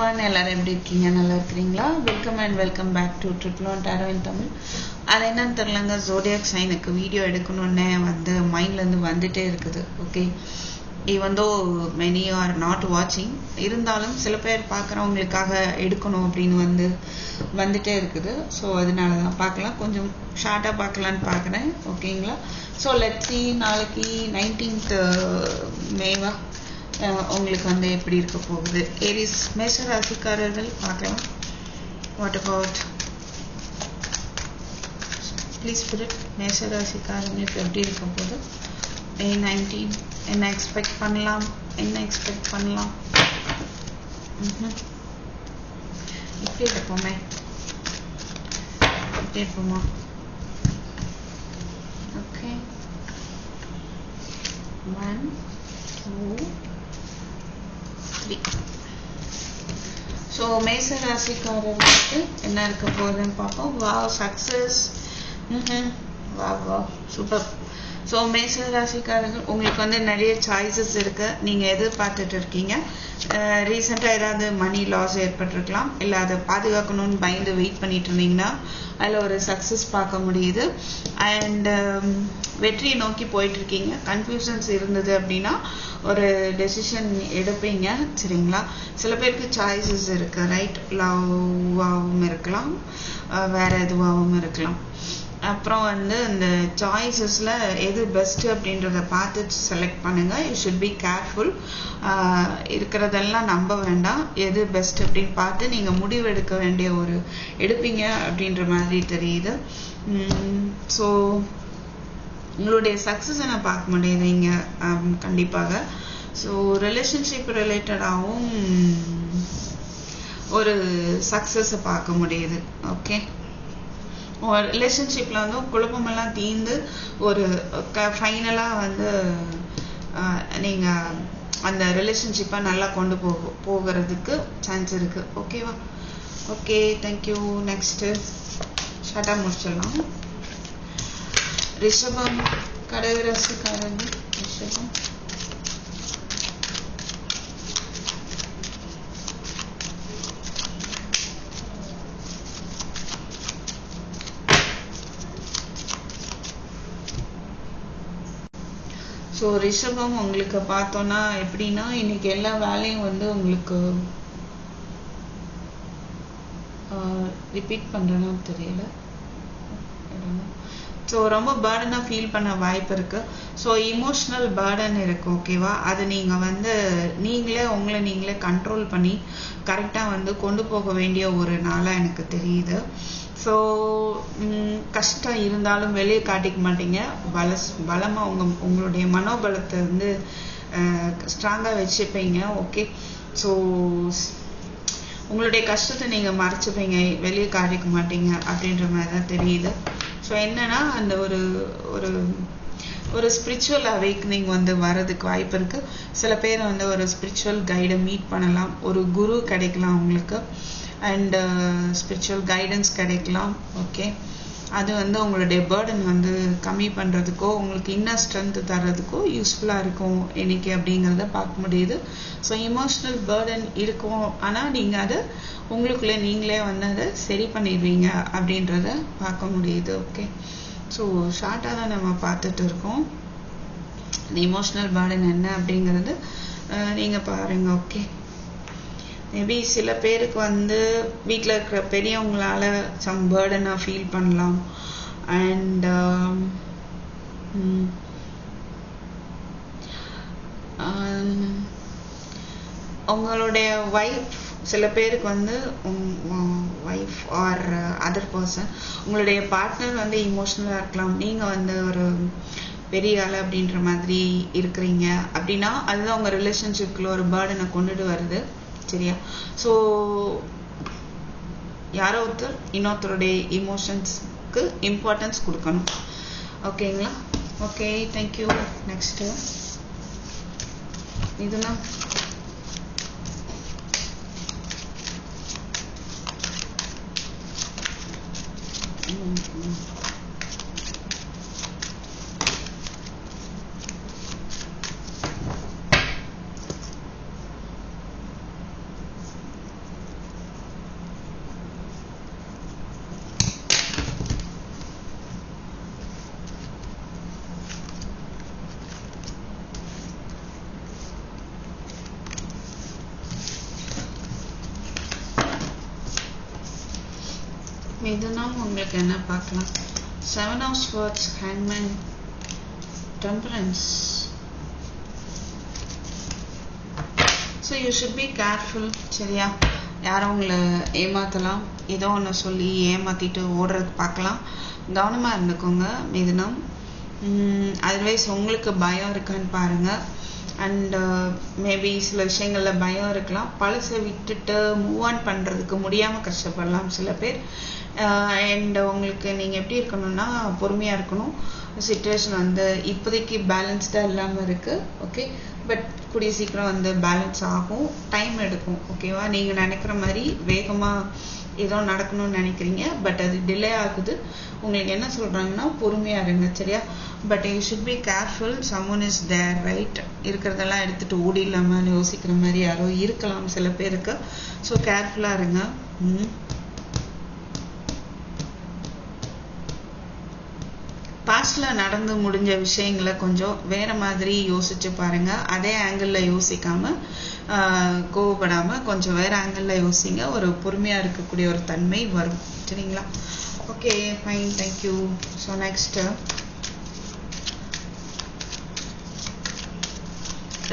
everyone, எல்லாரும் எப்படி இருக்கீங்க? நல்லா இருக்கீங்களா? Welcome and welcome back to triple one tarot in Tamil. அது என்னன்னு தெரியலங்க, ஜோடியாக் சைனுக்கு வீடியோ எடுக்கணும்னே மைண்ட்ல இருந்து வந்துட்டே இருக்குது. Okay, even though many R not வாட்சிங், இருந்தாலும் சில பேர் பார்க்குறவங்களுக்காக எடுக்கணும் அப்படின்னு வந்துட்டே இருக்குது. ஸோ அதனால தான் பார்க்கலாம், கொஞ்சம் ஷார்ட்டாக பார்க்கலான்னு பார்க்குறேன். ஓகேங்களா? ஸோ லெட்ஸ் சி, நாளைக்கு 19th மேவா உங்களுக்கு எப்படி இருக்க போகுது. ஏரிஸ் மேஷ ராசிக்காரர்கள் பார்க்கலாம். வாட் அபவுட் ப்ளீஸ் ஸ்பிரிட், மேஷ ராசிக்காரங்களுக்கு எப்படி இருக்க போகுது? May 19 என்ன எக்ஸ்பெக்ட் பண்ணலாம்? இப்படி இருப்போமா? ஓகே, 1 2 3. ஸோ மேஷ ராசிக்காரர்களுக்கு என்ன இருக்க போகுதுன்னு பார்ப்போம். Wow, success. Wow, super. So மேஷ ராசிக்காரர்கள் உங்களுக்கு நிறைய சாய்ஸஸ் இருக்கு. நீங்கள் எது பார்த்துட்டு இருக்கீங்க? ரீசெண்டாக ஏதாவது மணி லாஸ் ஏற்பட்டிருக்கலாம், இல்லை அதை பாதுகாக்கணும்னு பயந்து வெயிட் பண்ணிட்டு இருந்தீங்கன்னா அதில் ஒரு சக்ஸஸ் பார்க்க முடியுது. அண்ட் வெற்றியை நோக்கி போயிட்டு இருக்கீங்க. கன்ஃபியூஷன்ஸ் இருந்தது அப்படின்னா ஒரு டெசிஷன் எடுப்பீங்க, சரிங்களா? சில பேருக்கு சாய்ஸஸ் இருக்கு, ரைட்? லவ்வாகவும் இருக்கலாம், வேற எதுவாகவும் இருக்கலாம். அப்புறம் இந்த சாய்ஸஸ்ல எது பெஸ்ட் அப்படின்றத பார்த்து செலக்ட் பண்ணுங்க. You should be careful. இருக்கிறதெல்லாம் நம்ப வேண்டாம். எது பெஸ்ட் அப்படின்னு பார்த்து நீங்க முடிவு எடுக்க வேண்டிய எடுப்பீங்க அப்படின்ற மாதிரி தெரியுது. ஸோ உங்களுடைய சக்ஸஸை நான் பார்க்க முடியுது இங்க கண்டிப்பாக. ஸோ ரிலேஷன்ஷிப் ரிலேட்டடாகவும் ஒரு சக்ஸஸை பார்க்க முடியுது. ஓகே, ரிலேஷன்ஷிப்ல குழப்பமெல்லாம் தீர்ந்து ஒரு ஃபைனலா நீங்க அந்த ரிலேஷன்ஷிப்பை நல்லா கொண்டு போகிறதுக்கு சான்ஸ் இருக்கு. ஓகேவா? Okay, thank you. நெக்ஸ்ட் ஷார்ட்டா முடிச்சிடலாம். ரிஷபம், கடகராசிக்காரங்க. ரிஷபம், ஸோ ரிஷபம் உங்களுக்கு பார்த்தோன்னா எப்படின்னா, இன்னைக்கு எல்லா வேலையும் உங்களுக்கு ரிப்பீட் பண்றேன்னா தெரியல. ஸோ ரொம்ப பேர்டனாக ஃபீல் பண்ண வாய்ப்பு இருக்கு. ஸோ இமோஷனல் பேர்டன் இருக்கு. ஓகேவா? அது நீங்களே உங்களை நீங்களே கண்ட்ரோல் பண்ணி கரெக்டாக கொண்டு போக வேண்டிய ஒரு நாளாக எனக்கு தெரியுது. ஸோ கஷ்டம் இருந்தாலும் வெளியே காட்டிக்க மாட்டீங்க. பலமா உங்களுடைய மனோபலத்தை ஸ்ட்ராங்கா வச்சுப்பீங்க. ஓகே, ஸோ உங்களுடைய கஷ்டத்தை நீங்க மறைச்சுப்பீங்க, வெளியே காட்டிக்க மாட்டீங்க அப்படின்ற மாதிரி தான் தெரியுது. ஸோ என்னன்னா அந்த ஒரு ஸ்பிரிச்சுவல் அவேக்னிங் வர்றதுக்கு வாய்ப்பு இருக்கு. சில பேர் ஒரு ஸ்பிரிச்சுவல் கைடை மீட் பண்ணலாம், ஒரு குரு கிடைக்கலாம் உங்களுக்கு, அண்ட் ஸ்பிரிச்சுவல் கைடன்ஸ் கிடைக்கலாம். ஓகே, அது உங்களுடைய பேர்டன் கம்மி பண்றதுக்கோ உங்களுக்கு இன்னர் ஸ்ட்ரென்த் தர்றதுக்கோ யூஸ்ஃபுல்லா இருக்கும் இன்னைக்கு அப்படிங்கிறத பார்க்க முடியுது. ஸோ இமோஷனல் பேர்டன் இருக்கும், ஆனா நீங்க அதை உங்களுக்குள்ளே நீங்களே அதை சரி பண்ணிடுவீங்க அப்படின்றத பார்க்க முடியுது. ஓகே, ஸோ ஷார்ட்டாக தான் நம்ம பார்த்துட்டு இருக்கோம். இந்த இமோஷனல் பேர்டன் என்ன அப்படிங்கிறது நீங்க பாருங்க. ஓகே, மேபி சில பேருக்கு வீட்டில் இருக்கிற பெரியவங்களால சம் பேர்டனா ஃபீல் பண்ணலாம். அண்ட் உங்களுடைய வைஃப், சில பேருக்கு வைஃப் ஆர் அதர் பர்சன், உங்களுடைய பார்ட்னர் இமோஷனலா இருக்கலாம். நீங்க ஒரு பெரிய ஆள் அப்படின்ற மாதிரி இருக்கிறீங்க அப்படின்னா அதுதான் உங்க ரிலேஷன்ஷிப்குள்ள ஒரு பேர்டனை கொண்டுட்டு வருது. சரியா? ஸோ யாரோ ஒருத்தர் இன்னொருத்தருடைய இமோஷன்ஸ்க்கு இம்பார்ட்டன்ஸ் கொடுக்கணும். ஓகேங்களா? Okay, thank you. நெக்ஸ்ட் இதுனா மிதுனம் உங்களுக்கு என்ன பார்க்கலாம்? 7 of Swords, Hangman, Temperance. So you should be careful. சரியா? யாரும் உங்களை ஏமாத்தலாம், ஏதோ ஒன்று சொல்லி ஏமாத்திட்டு ஓடுறது பார்க்கலாம். கவனமாக இருந்துக்கோங்க மிதுனம். அதர்வைஸ் உங்களுக்கு பயம் இருக்கான்னு பாருங்க. அண்ட் மேபி சில விஷயங்களில் பயம் இருக்கலாம். பழசை விட்டுட்டு மூவ் ஆன் பண்ணுறதுக்கு முடியாமல் கஷ்டப்படலாம் சில பேர். அண்ட் உங்களுக்கு நீங்கள் எப்படி இருக்கணும்னா பொறுமையாக இருக்கணும். சிச்சுவேஷன் வந்து இப்போதைக்கு பேலன்ஸ்டாக இல்லாமல் இருக்குது. ஓகே, பட் கூடிய சீக்கிரம் வந்து பேலன்ஸ் ஆகும். டைம் எடுக்கும். ஓகேவா? நீங்கள் நினைக்கிற மாதிரி வேகமாக ஏதோ நடக்கணும்னு நினைக்கிறீங்க, பட் அது டிலே ஆகுது. உங்களுக்கு என்ன சொல்கிறாங்கன்னா பொறுமையாக இருங்க. சரியா? But you should be careful. Summon is there, right? இருக்கிறதெல்லாம் எடுத்துகிட்டு ஓடிடலாமான்னு யோசிக்கிற மாதிரி யாரோ இருக்கலாம் சில பேருக்கு. ஸோ கேர்ஃபுல்லாக இருங்க. பாஸ்டில் நடந்து முடிஞ்ச விஷயங்களை கொஞ்சம் வேறு மாதிரி யோசிச்சு பாருங்க. அதே ஆங்கிளில் யோசிக்காமல் கோவப்படாமல் கொஞ்சம் வேறு ஆங்கிளில் யோசிங்க. ஒரு பொறுமையாக இருக்கக்கூடிய ஒரு தன்மை வரும். சரிங்களா? Okay, fine, thank you. So next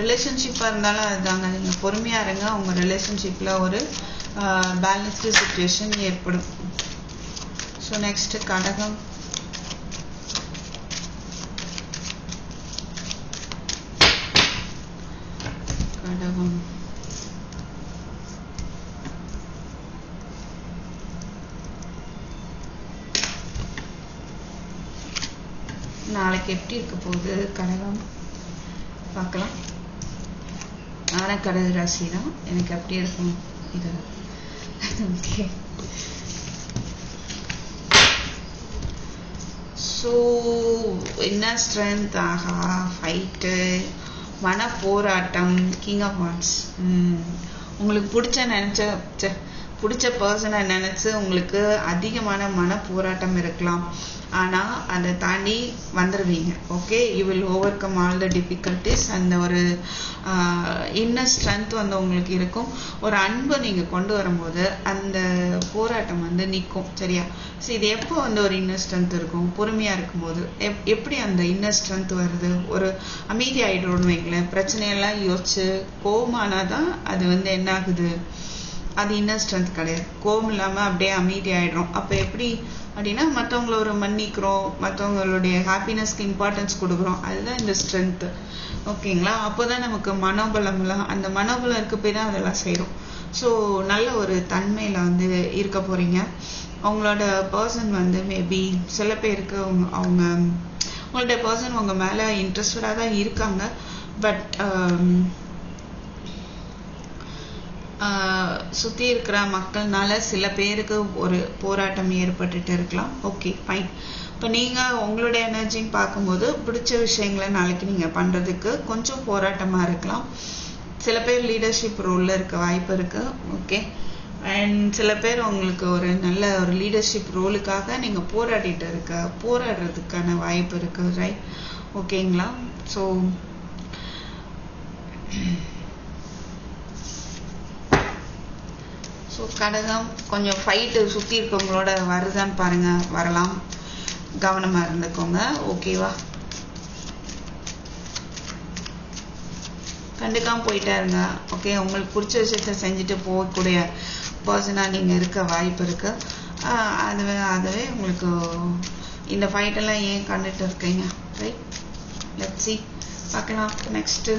ரிலேஷன்ஷிப்பாக இருந்தாலும் அதுதாங்க. நீங்கள் பொறுமையாக இருங்க. உங்கள் ரிலேஷன்ஷிப்பில் ஒரு பேலன்ஸ்டு சிச்சுவேஷன் ஏற்படும். ஸோ நெக்ஸ்ட்டு கடகம். நாளைக்கு எப்படி இருக்க போகுது கடகம் பார்க்கலாம். நானே கடக ராசி தான். எனக்கு எப்படி இருக்கும் இது? ஓகே, ஸோ என்ன ஸ்ட்ரென்த்? ஆஹா, ஃபைட்டு, மன போராட்டம், கிங் ஆஃப் வான்ஸ். உங்களுக்கு பிடிச்ச பர்சனை நினச்சி உங்களுக்கு அதிகமான மன போராட்டம் இருக்கலாம். ஆனால் அதை தாண்டி வந்துடுவீங்க. Okay, you will over come all the difficulties. அந்த ஒரு இன்னர் ஸ்ட்ரென்த் வந்து உங்களுக்கு இருக்கும். ஒரு அன்பை நீங்கள் கொண்டு வரும்போது அந்த போராட்டம் வந்து நிற்கும். சரியா? ஸோ இது எப்போ வந்து ஒரு இன்னர் ஸ்ட்ரென்த் இருக்கும்? பொறுமையாக இருக்கும்போது. எப்படி அந்த இன்னர் ஸ்ட்ரென்த் வருது? ஒரு அமைதி ஆகிடும்னு வைங்களேன். பிரச்சனையெல்லாம் யோசிச்சு கோபமானால் தான் அது வந்து என்ன ஆகுது? அது இன்னர் ஸ்ட்ரென்த் கிடையாது. கோபம் இல்லாமல் அப்படியே அமைதி ஆகிடும். அப்போ எப்படி அப்படின்னா மற்றவங்கள ஒரு மன்னிக்கிறோம், மற்றவங்களுடைய ஹாப்பினஸ்க்கு இம்பார்ட்டன்ஸ் கொடுக்குறோம். அதுதான் இந்த ஸ்ட்ரென்த்து. ஓகேங்களா? அப்போ தான் நமக்கு மனோபலம்லாம், அந்த மனோபலம் இருக்க போய் தான் அதெல்லாம் செய்கிறோம். ஸோ நல்ல ஒரு தன்மையில் வந்து இருக்க போகிறீங்க. அவங்களோட பர்சன் வந்து மேபி சில பேருக்கு உங்களோட பர்சன் உங்கள் மேலே இன்ட்ரெஸ்டடாக தான் இருக்காங்க. பட் சுற்றி இருக்கிற மக்கள்னால சில பேருக்கு ஒரு போராட்டம் ஏற்பட்டுட்டு இருக்கலாம். Okay, fine. இப்போ நீங்கள் உங்களுடைய எனர்ஜின்னு பார்க்கும்போது பிடிச்ச விஷயங்களை நாளைக்கு நீங்கள் பண்ணுறதுக்கு கொஞ்சம் போராட்டமாக இருக்கலாம். சில பேர் லீடர்ஷிப் ரோலில் இருக்க வாய்ப்பு இருக்குது. ஓகே, அண்ட் சில பேர் உங்களுக்கு ஒரு நல்ல ஒரு லீடர்ஷிப் ரோலுக்காக நீங்கள் போராடுறதுக்கான வாய்ப்பு இருக்குது. ரைட்? ஓகேங்களா? ஸோ கடகம் கொஞ்சம் ஃபைட்டு சுற்றி இருக்கவங்களோட வருதான்னு பாருங்கள். வரலாம், கவனமாக இருந்துக்கோங்க. ஓகேவா? கண்டுக்காமல் போயிட்டே இருங்க. ஓகே, உங்களுக்கு பிடிச்ச விஷயத்த செஞ்சுட்டு போகக்கூடிய பர்சனாக நீங்கள் இருக்க வாய்ப்பு இருக்குது. அதுவே உங்களுக்கு இந்த ஃபைட்டெல்லாம் ஏன் கண்டுட்டு இருக்கீங்க? ரைட்? லெட்ஸ் see, பார்க்கலாம். நெக்ஸ்ட்டு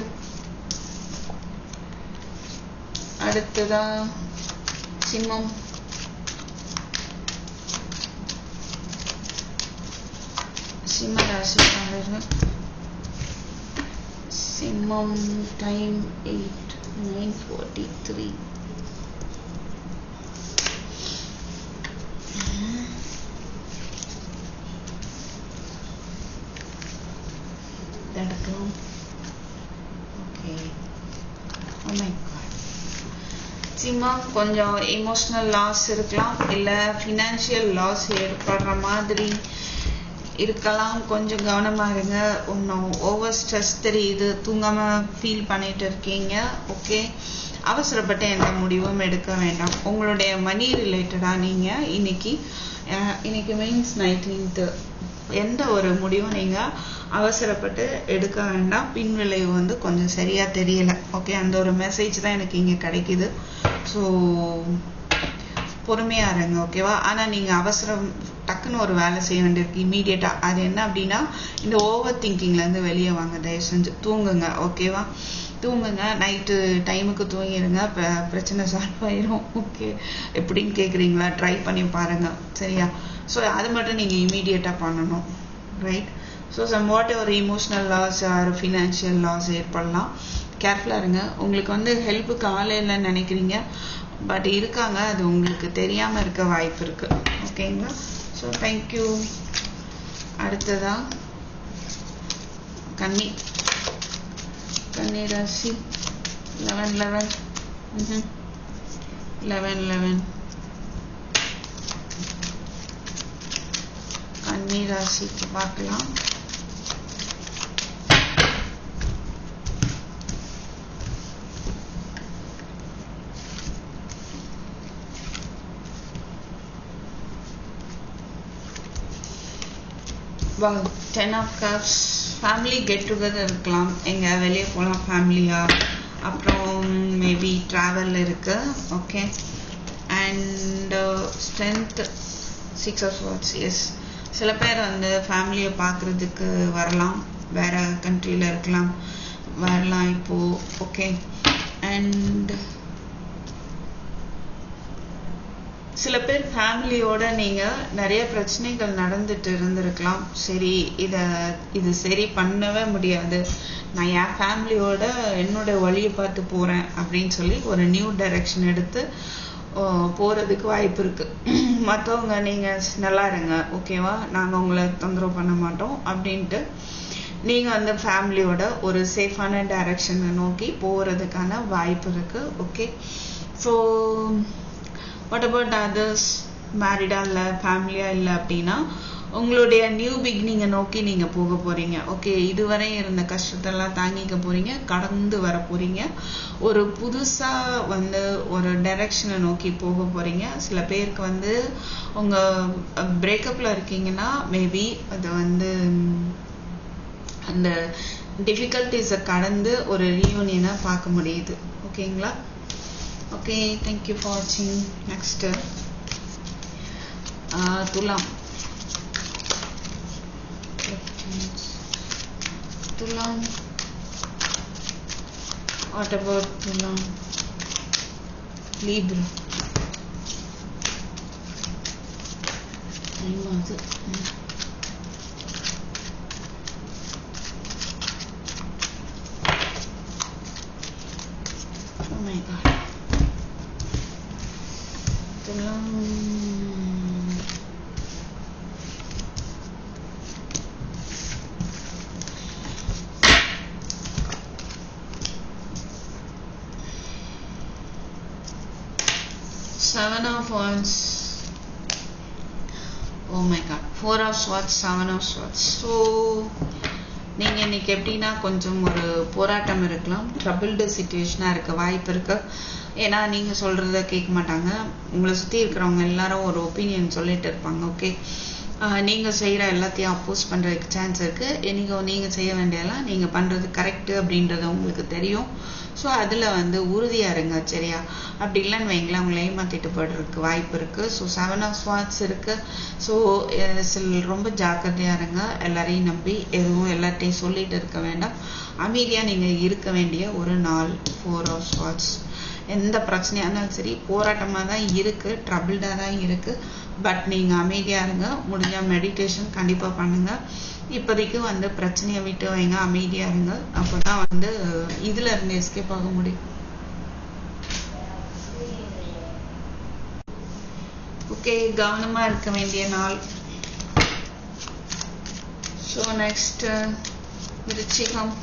அடுத்ததான் சிம்மம். சிம்ம ராசிக்காரர்கள். சிம்மம். டைம் 8:9:43. நடக்கும். Okay, oh my god. சிம்மம் கொஞ்சம் எமோஷ்னல் லாஸ் இருக்கலாம், இல்லை ஃபினான்ஷியல் லாஸ் ஏற்படுற மாதிரி இருக்கலாம். கொஞ்சம் கவனமாக இருங்க. இன்னும் ஓவர் ஸ்ட்ரெஸ் தெரியுது, தூங்காமல் ஃபீல் பண்ணிட்டு இருக்கீங்க. ஓகே, அவசரப்பட்ட எந்த முடிவும் எடுக்க வேண்டாம். உங்களுடைய மணி ரிலேட்டடா நீங்க இன்னைக்கு மீன்ஸ் 19th எந்த ஒரு முடிவும் நீங்க அவசரப்பட்டு எடுக்க வேண்டாம். பின்விளைவு வந்து கொஞ்சம் சரியா தெரியல. ஓகே, அந்த ஒரு மெசேஜ் தான் எனக்கு இங்க கிடைக்குது. ஸோ பொறுமையா இருங்க. ஓகேவா? ஆனா நீங்க அவசரம் டக்குன்னு ஒரு வேலை செய்ய வேண்டியிருக்கு இமீடியட்டா. அது என்ன அப்படின்னா, இந்த ஓவர் திங்கிங்ல இருந்து வெளியே வாங்க. தயவு செஞ்சு தூங்குங்க. ஓகேவா? தூங்குங்க. நைட்டு டைமுக்கு தூங்கிடுங்க. பிரச்சனை சால்வ் ஆயிரும். ஓகே, எப்படின்னு கேட்குறீங்களா? ட்ரை பண்ணி பாருங்க. சரியா? ஸோ அது மட்டும் நீங்கள் இமீடியட்டாக பண்ணணும். ரைட்? ஸோ வாட் ஒரு emotional loss or financial loss ஏற்படலாம். கேர்ஃபுல்லாக இருங்க. உங்களுக்கு வந்து ஹெல்ப்புக்கு ஆள் இல்லைன்னு நினைக்கிறீங்க, பட் இருக்காங்க. அது உங்களுக்கு தெரியாமல் இருக்க வாய்ப்பு இருக்கு. ஓகேங்களா? So thank you. அடுத்ததா கன்னி ராசி 11 கன்னி ராசிக்கு பார்க்கலாம். Wow, 10 of Cups. Family get together இருக்கலாம். எங்கே வெளியே போகலாம் ஃபேமிலியா. அப்புறம் மேபி ட்ராவல் இருக்கு. Okay, and strength 6 of Swords. Yes, சில பேர் வந்து ஃபேமிலியை பார்க்குறதுக்கு வரலாம். வேற கண்ட்ரியில் இருக்கலாம், வரலாம் இப்போ. ஓகே, அண்ட் சில பேர் ஃபேமிலியோட நீங்கள் நிறைய பிரச்சனைகள் நடந்துட்டு இருந்திருக்கலாம். சரி, இது சரி பண்ணவே முடியாது, நான் என் ஃபேமிலியோட என்னோட வழியை பார்த்து போகிறேன் அப்படின்னு சொல்லி ஒரு நியூ டைரக்ஷன் எடுத்து போகிறதுக்கு வாய்ப்பு இருக்குது. மற்றவங்க நீங்கள் நல்லா இருங்க, ஓகேவா, நாங்கள் உங்களை தொந்தரவு பண்ண மாட்டோம் அப்படின்ட்டு நீங்கள் வந்து ஃபேமிலியோட ஒரு சேஃபான டைரக்ஷனை நோக்கி போகிறதுக்கான வாய்ப்பு இருக்குது. Okay, so what about others? மேரிடா இல்லை ஃபேமிலியா இல்லை அப்படின்னா உங்களுடைய நியூ பிகினிங்கை நோக்கி நீங்கள் போக போகிறீங்க. ஓகே, இதுவரை இருந்த கஷ்டத்தெல்லாம் தாங்கிக்க போகிறீங்க, கடந்து வர போகிறீங்க, ஒரு புதுசாக வந்து ஒரு டைரக்ஷனை நோக்கி போக போகிறீங்க. சில பேருக்கு வந்து உங்கள் பிரேக்கப்பில் இருக்கீங்கன்னா மேபி அது வந்து அந்த டிஃபிகல்ட்டிஸை கடந்து ஒரு ரீயூனியனை பார்க்க முடியுது. ஓகேங்களா? Okay, thank you for watching. Next, Tulam. What about Tulam? Libra. Oh my God. Seven of Wands. Oh my God. 4 of Swords, 7 of Swords. So நீங்கள் இன்னைக்கு எப்படின்னா கொஞ்சம் ஒரு போராட்டம் இருக்கலாம், ட்ரபிள்டு சிச்சுவேஷனாக இருக்க வாய்ப்பு இருக்கு. ஏன்னா நீங்கள் சொல்கிறத கேட்க மாட்டாங்க. உங்களை சுற்றி இருக்கிறவங்க எல்லாரும் ஒரு ஒப்பீனியன் சொல்லிட்டு இருப்பாங்க. ஓகே, நீங்கள் செய்கிற எல்லாத்தையும் அப்போஸ் பண்ணுறதுக்கு சான்ஸ் இருக்குது. நீங்கள் செய்ய வேண்டியதெல்லாம் நீங்கள் பண்ணுறது கரெக்டு அப்படின்றது உங்களுக்கு தெரியும். ஸோ அதில் வந்து உறுதியாக இருங்க. சரியா? அப்படி இல்லைன்னு வைங்களேன், உங்களை ஏமாற்றிட்டு போடுறதுக்கு வாய்ப்பு இருக்குது. ஸோ 7 of Swords இருக்குது. ஸோ ரொம்ப ஜாக்கிரதையாக இருங்க. எல்லாரையும் நம்பி எதுவும் எல்லார்ட்டையும் சொல்லிட்டு இருக்க வேண்டாம். அமைதியாக நீங்கள் இருக்க வேண்டிய ஒரு நாள். 4 of Swords. எந்த பிரச்சனையாக இருந்தாலும் சரி, போராட்டமாக தான் இருக்குது, ட்ரபிள்டாக தான் இருக்குது. பட் நீங்கள் அமைதியாக இருங்க. முடிஞ்சால் மெடிடேஷன் கண்டிப்பாக பண்ணுங்கள். இப்போதைக்கு வந்து பிரச்சனையை விட்டு வைங்க, அமைதியாக இருங்க. அப்போ தான் வந்து இதில் இருந்து எஸ்கேப் ஆக முடியும். ஓகே, கவனமாக இருக்க வேண்டிய நாள். ஸோ நெக்ஸ்ட் விருச்சிகம்.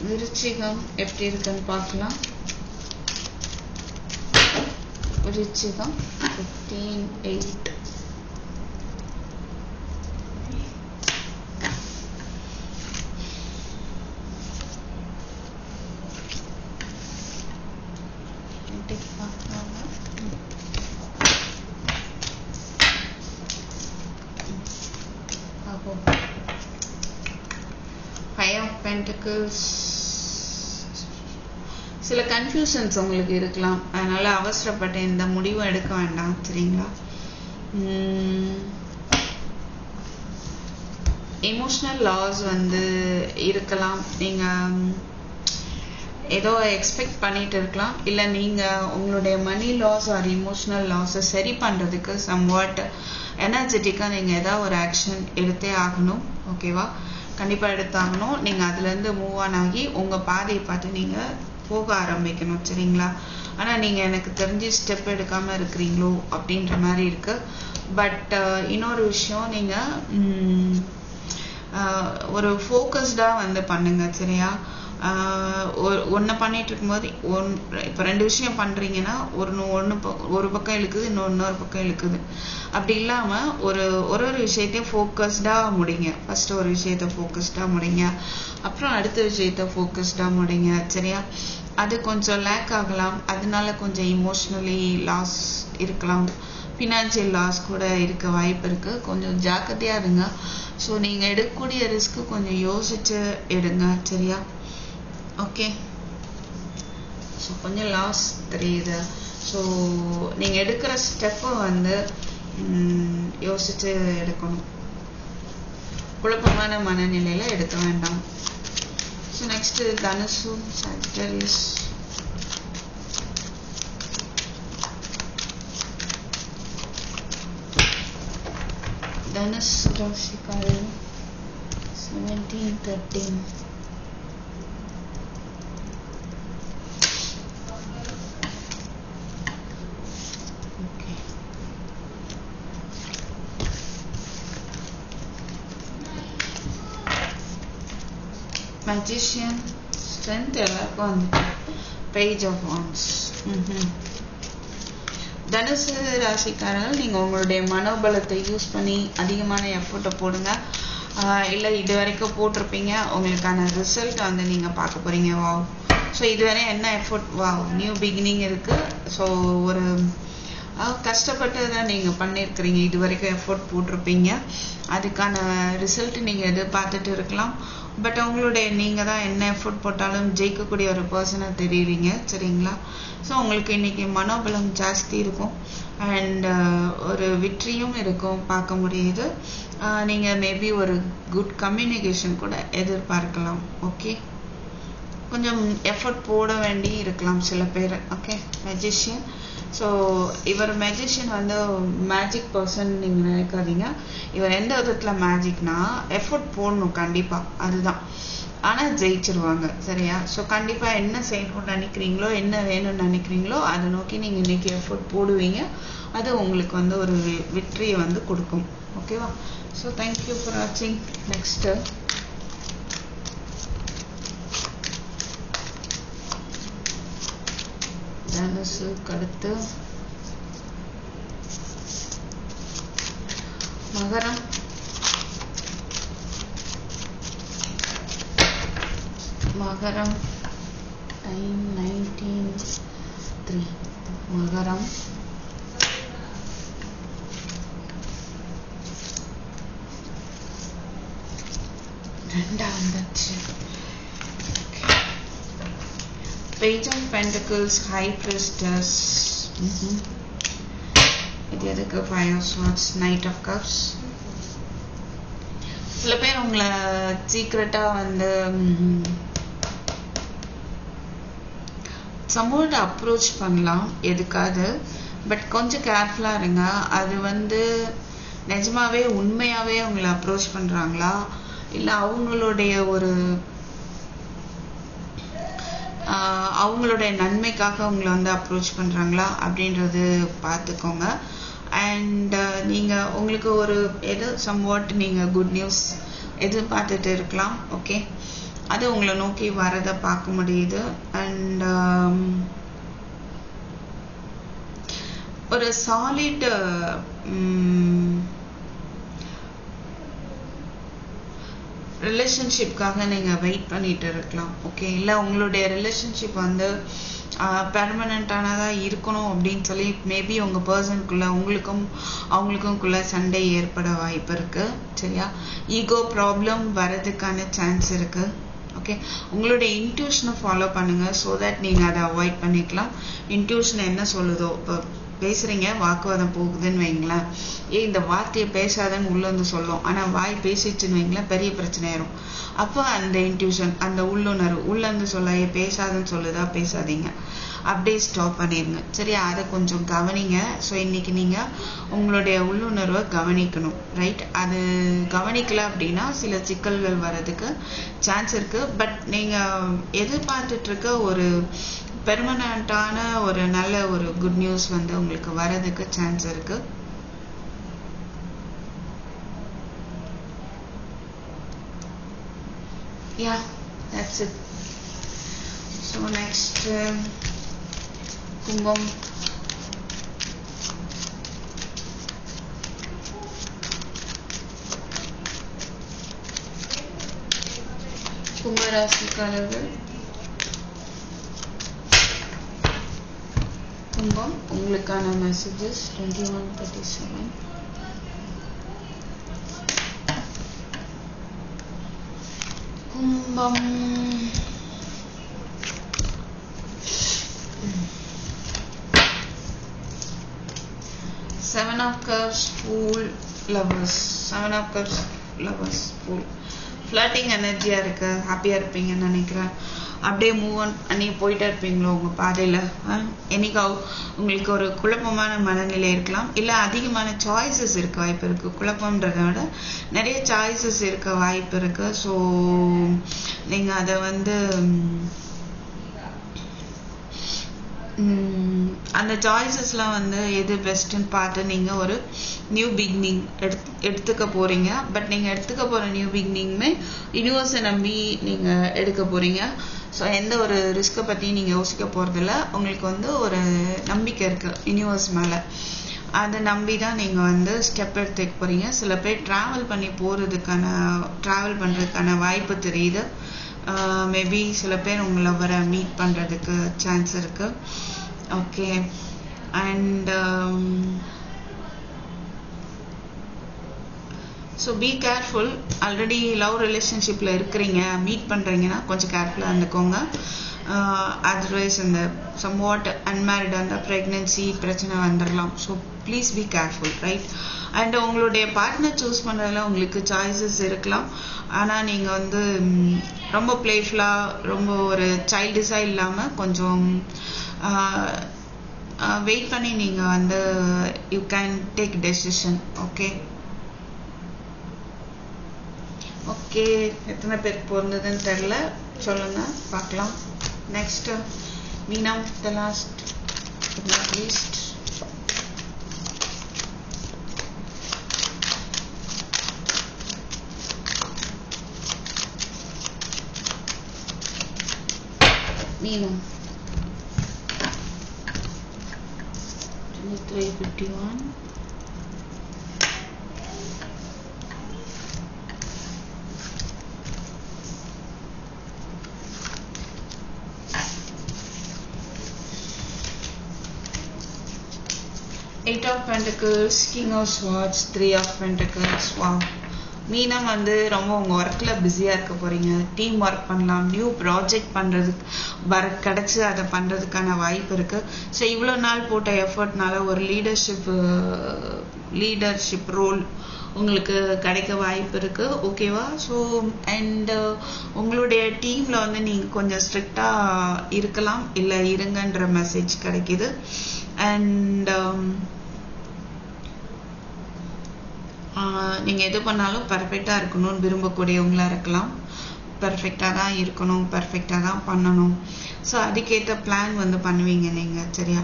விருச்சிகம் எப்படி இருக்குன்னு பார்க்கலாம். விருச்சிகம் 15/8. Pentacles. சில கன்ஃபியூஷன்ஸ் உங்களுக்கு இருக்கலாம், அதனால அவசரப்பட்டு இந்த முடிவு எடுக்க வேண்டாம், சரிங்களா? எமோஷனல் லாஸ் வந்து இருக்கலாம். நீங்கள் ஏதோ எக்ஸ்பெக்ட் பண்ணிட்டு இருக்கலாம், இல்லை நீங்கள் உங்களுடைய மணி லாஸ் ஆர் இமோஷனல் லாஸை சரி பண்ணுறதுக்கு சம்வாட் எனர்ஜெட்டிக்காக நீங்கள் ஏதாவது ஒரு ஆக்ஷன் எடுத்தே ஆகணும். ஓகேவா? கண்டிப்பாக எடுத்தாகணும். நீங்கள் அதுலேருந்து மூவ் ஆன் ஆகி உங்கள் பாதையை பார்த்து நீங்கள் போக ஆரம்பிக்கணும், சரிங்களா? ஆனால் நீங்கள் எனக்கு தெரிஞ்சு ஸ்டெப் எடுக்காமல் இருக்கிறீங்களோ அப்படின்ற மாதிரி இருக்குது. பட் இன்னொரு விஷயம், நீங்கள் ஒரு ஃபோக்கஸ்டாக வந்து பண்ணுங்க, சரியா? ஒன்று பண்ணிட்டு இருக்கும்போது இப்போ 2 விஷயம் பண்ணுறீங்கன்னா ஒரு பக்கம் இழுக்குது, இன்னொரு பக்கம் இழுக்குது. அப்படி இல்லாமல் ஒரு விஷயத்தையும் ஃபோக்கஸ்டாக முடிங்க. ஃபஸ்ட்டு ஒரு விஷயத்த ஃபோக்கஸ்டாக முடிங்க, அப்புறம் அடுத்த விஷயத்த ஃபோக்கஸ்டாக முடிங்க, சரியா? அது கொஞ்சம் லேக் ஆகலாம், அதனால கொஞ்சம் இமோஷ்னலி லாஸ் இருக்கலாம், ஃபினான்ஷியல் லாஸ் கூட இருக்க வாய்ப்பு இருக்குது. கொஞ்சம் ஜாக்கிரதையாக இருங்க. ஸோ நீங்கள் எடுக்கக்கூடிய ரிஸ்க்கு கொஞ்சம் யோசிச்சு எடுங்க, சரியா? ஓகே. ஸோ கொஞ்சம் லாஸ் தெரியுது. ஸோ நீங்கள் எடுக்கிற ஸ்டெப்பை வந்து யோசிச்சு எடுக்கணும். குழப்பமான மனநிலையில் எடுக்க வேண்டாம். ஸோ நெக்ஸ்ட்டு தனுசு, சாஜிட்டரியஸ். தனுசு ராசிக்காரர் 17-13. Magician, strength எல்லாருக்கும் வந்துட்டு Page of Wands. தனுசு ராசிக்காரர்கள் நீங்கள் உங்களுடைய மனோபலத்தை யூஸ் பண்ணி அதிகமான எஃபோர்ட்டை போடுங்க. இல்லை இது வரைக்கும் போட்டிருப்பீங்க, உங்களுக்கான ரிசல்ட் வந்து நீங்கள் பார்க்க போகிறீங்க. வாவ். ஸோ இதுவரை என்ன எஃபோர்ட், வாவ், நியூ பிகினிங் இருக்குது. ஸோ ஒரு கஷ்டப்பட்டு தான் நீங்கள் பண்ணியிருக்கிறீங்க, இது வரைக்கும் எஃபோர்ட் போட்டிருப்பீங்க, அதுக்கான ரிசல்ட் நீங்கள் எதிர்பார்த்துட்டு இருக்கலாம். பட் உங்களுடைய நீங்கள் தான் என்ன எஃபோர்ட் போட்டாலும் ஜெயிக்கக்கூடிய ஒரு பர்சனாக தெரியுறீங்க, சரிங்களா? ஸோ உங்களுக்கு இன்றைக்கி மனோபலம் ஜாஸ்தி இருக்கும் அண்ட் ஒரு வெற்றியும் இருக்கும், பார்க்க முடியுது. நீங்கள் மேபி ஒரு குட் கம்யூனிகேஷன் கூட எதிர்பார்க்கலாம். ஓகே, கொஞ்சம் எஃபர்ட் போட வேண்டி இருக்கலாம் சில பேர். Okay, magician. ஸோ இவர் மெஜிஷியன் வந்து மேஜிக் பர்சன் நீங்கள் நினைக்காதீங்க. இவர் எந்த விதத்தில் மேஜிக்னா எஃபர்ட் போடணும் கண்டிப்பாக, அதுதான். ஆனால் ஜெயிச்சிருவாங்க, சரியா? ஸோ கண்டிப்பாக என்ன செய்யணும்னு நினைக்கிறீங்களோ, என்ன வேணும்னு நினைக்கிறீங்களோ அதை நோக்கி நீங்கள் இன்றைக்கி எஃபர்ட் போடுவீங்க. அது உங்களுக்கு வந்து ஒரு வெற்றியை வந்து கொடுக்கும். ஓகேவா? ஸோ தேங்க்யூ ஃபார் வாட்சிங். நெக்ஸ்ட்டு தனுசு, அடுத்து மகரம். மகரம் டைம் 19:03. மகரம் ரெண்டாம் வந்துச்சு. Page of Pentacles, High Priestess. இது எதுக்கு? 5 of Swords, Knight of Cups. சில பேர் உங்களை சீக்ரெட்டாக வந்து சமூகத்தை அப்ரோச் பண்ணலாம் எதுக்காது. பட் கொஞ்சம் கேர்ஃபுல்லாக இருங்க. அது வந்து நிஜமாவே உண்மையாகவே உங்களை அப்ரோச் பண்ணுறாங்களா, இல்லை அவங்களுடைய நன்மைக்காக உங்களை வந்து அப்ரோச் பண்ணுறாங்களா அப்படின்றது பார்த்துக்கோங்க. அண்ட் நீங்கள் உங்களுக்கு ஒரு சம்வாட் நீங்கள் குட் நியூஸ் எதிர்பார்த்துட்டு இருக்கலாம். ஓகே, அது உங்களை நோக்கி வரதை பார்க்க முடியுது. அண்ட் ஒரு சாலிட் ரிலேஷன்ஷிப்காக நீங்கள் வெயிட் பண்ணிட்டு இருக்கலாம். ஓகே, இல்லை உங்களுடைய ரிலேஷன்ஷிப் வந்து பெர்மனண்ட்டானதாக இருக்கணும் அப்படின்னு சொல்லி மேபி உங்கள் பர்சனுக்குள்ளே அவங்களுக்குள்ள சண்டை ஏற்பட வாய்ப்பு இருக்குது, சரியா? ஈகோ ப்ராப்ளம் வரதுக்கான சான்ஸ் இருக்குது. ஓகே, உங்களுடைய இன்ட்யூஷனை ஃபாலோ பண்ணுங்க. ஸோ தட் நீங்கள் அதை அவாய்ட் பண்ணிக்கலாம். இன்ட்யூஷன் என்ன சொல்லுதோ, இப்போ பேசுறீங்க, வாக்குவாதம் போகுதுன்னு வைங்களேன், இந்த வார்த்தையை பேசாதன்னு உள்ள வந்து சொல்லும். ஆனால் வாய் பேசிச்சுன்னு வைங்களேன், பெரிய பிரச்சனை ஆயிரும். அப்போ அந்த இன்ட்யூஷன், அந்த உள்ளுணர்வு உள்ளேருந்து சொல்ல பேசாதன்னு சொல்லுதா, பேசாதீங்க, அப்படியே ஸ்டாப் பண்ணிடுங்க. சரியா? அதை கொஞ்சம் கவனிங்க. ஸோ இன்னைக்கு நீங்கள் உங்களுடைய உள்ளுணர்வை கவனிக்கணும். ரைட்? அது கவனிக்கல அப்படின்னா சில சிக்கல்கள் வர்றதுக்கு சான்ஸ் இருக்கு. பட் நீங்கள் எதிர்பார்த்துட்டு இருக்க ஒரு பெர்மனண்டான ஒரு நல்ல ஒரு குட் நியூஸ் வந்து உங்களுக்கு வரதுக்கு சான்ஸ் இருக்கு. Yeah, that's it. So next, கும்பம். கும்பராசிக்காரர்கள், கும்பம், உங்களுக்கான மெசேஜஸ் 21:37. கும்பம், Seven of Cups, Fool, Lovers. Seven of Cups, Lovers, Fool. Flooding எனர்ஜியாக இருக்கு. ஹாப்பியாக இருப்பீங்கன்னு நினைக்கிறேன். அப்படியே மூவ் ஆன் பண்ணி போயிட்டே இருப்பீங்களோ உங்கள் பாதையில். என்னைக்காவது உங்களுக்கு ஒரு குழப்பமான மனநிலை இருக்கலாம், இல்லை அதிகமான சாய்ஸஸ் இருக்க வாய்ப்பு இருக்குது. குழப்பம்ன்றதை விட நிறைய சாய்ஸஸ் இருக்க வாய்ப்பு இருக்குது. ஸோ நீங்கள் அதை வந்து அந்த சாய்ஸஸ்லாம் வந்து எது பெஸ்ட்டுன்னு பார்த்து நீங்கள் ஒரு நியூ பிகினிங் எடுத்துக்க போகிறீங்க. பட் நீங்கள் எடுத்துக்க போகிற நியூ பிகினிங்குமே யூனிவர்ஸை நம்பி நீங்கள் எடுக்க போகிறீங்க. ஸோ எந்த ஒரு ரிஸ்க்கை பற்றி நீங்கள் யோசிக்க போகிறதில்ல. உங்களுக்கு வந்து ஒரு நம்பிக்கை இருக்குது யூனிவர்ஸ் மேலே. அதை நம்பி தான் நீங்கள் வந்து ஸ்டெப் எடுத்துக்க போகிறீங்க. சில பேர் ட்ராவல் பண்ணுறதுக்கான வாய்ப்பு தெரியுது. மேபி சில பேர் உங்களை வர மீட் பண்ணுறதுக்கு சான்ஸ் இருக்கு. Okay, and so be careful. Already love ரிலேஷன்ஷிப்பில் இருக்கிறீங்க, மீட் பண்ணுறீங்கன்னா கொஞ்சம் கேர்ஃபுல்லாக இருந்துக்கோங்க. அதர்வைஸ் இந்த சம்வாட் அன்மேரிட் அந்த ப்ரெக்னென்சி பிரச்சனை வந்துடலாம். So please be careful. Right? And உங்களுடைய பார்ட்னர் சூஸ் பண்ணுறதுல உங்களுக்கு சாய்ஸஸ் இருக்கலாம். ஆனால் நீங்கள் வந்து ரொம்ப பிளேஃபுல்லாக, ரொம்ப ஒரு சைல்டிஷாக இல்லாமல் கொஞ்சம் வெயிட் பண்ணி நீங்கள் வந்து you can take decision. Okay okay, எத்தனை பேருக்கு பொருந்ததுன்னு தெரில, சொல்லுங்கள் பார்க்கலாம். நெக்ஸ்ட் மீனம், the last but not least. மீனம் 23:51. Eight of Pentacles, King of Swords, Three of Pentacles. Wow. மீனம் வந்து ரொம்ப உங்கள் ஒர்க்கில் பிஸியாக இருக்க போகிறீங்க. டீம் ஒர்க் பண்ணலாம், நியூ ப்ராஜெக்ட் பண்ணுறதுக்கு கிடச்சி அதை பண்ணுறதுக்கான வாய்ப்பு இருக்குது. ஸோ இவ்வளோ நாள் போட்ட எஃபர்ட்னால ஒரு லீடர்ஷிப் ரோல் உங்களுக்கு கிடைக்க வாய்ப்பு இருக்குது. ஓகேவா? ஸோ அண்ட் உங்களுடைய டீமில் வந்து நீங்கள் கொஞ்சம் ஸ்ட்ரிக்டாக இருக்கலாம், இல்லை இருங்கன்ற மெசேஜ் கிடைக்கிது. அண்ட் நீங்கள் எது பண்ணாலும் பர்ஃபெக்டாக இருக்கணும்னு விரும்பக்கூடியவங்களாக இருக்கலாம். பர்ஃபெக்டாக தான் இருக்கணும், பர்ஃபெக்டாக தான் பண்ணணும். ஸோ அதுக்கேற்ற பிளான் வந்து பண்ணுவீங்க நீங்கள். சரியா?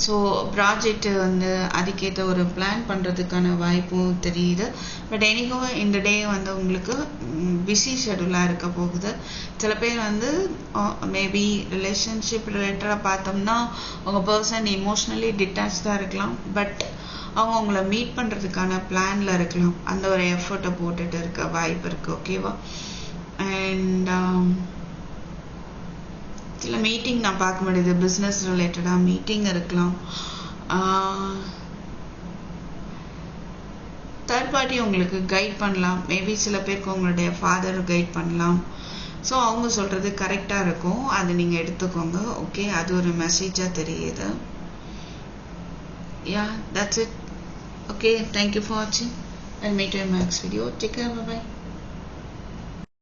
ஸோ ப்ராஜெக்ட் வந்து அதுக்கேற்ற ஒரு பிளான் பண்ணுறதுக்கான வாய்ப்பும் தெரியுது. பட் எனக்கும் இந்த டே வந்து உங்களுக்கு பிஸி ஷெடியூலாக இருக்க போகுது. சில பேர் வந்து மேபி ரிலேஷன்ஷிப் ரிலேட்டடாக பார்த்தோம்னா உங்கள் பர்சன் எமோஷ்னலி டிட்டாச்சாக இருக்கலாம். பட் அவங்க உங்களை மீட் பண்ணுறதுக்கான பிளானில் இருக்கலாம். அந்த ஒரு எஃபர்ட்டை போட்டுட்டு இருக்க வாய்ப்பு இருக்குது. ஓகேவா? அண்ட் சில மீட்டிங் நான் பார்க்க முடியுது, பிஸ்னஸ் ரிலேட்டடாக மீட்டிங் இருக்கலாம். தேர்ட் பார்ட்டி உங்களுக்கு கைட் பண்ணலாம். மேபி சில பேருக்கு உங்களுடைய ஃபாதர் கைட் பண்ணலாம். ஸோ அவங்க சொல்கிறது கரெக்டாக இருக்கும், அதை நீங்கள் எடுத்துக்கோங்க. ஓகே, அது ஒரு மெசேஜாக தெரியுது. Yeah, that's it. Okay, thank you for watching. I'll meet you in my next video. Take care, bye bye.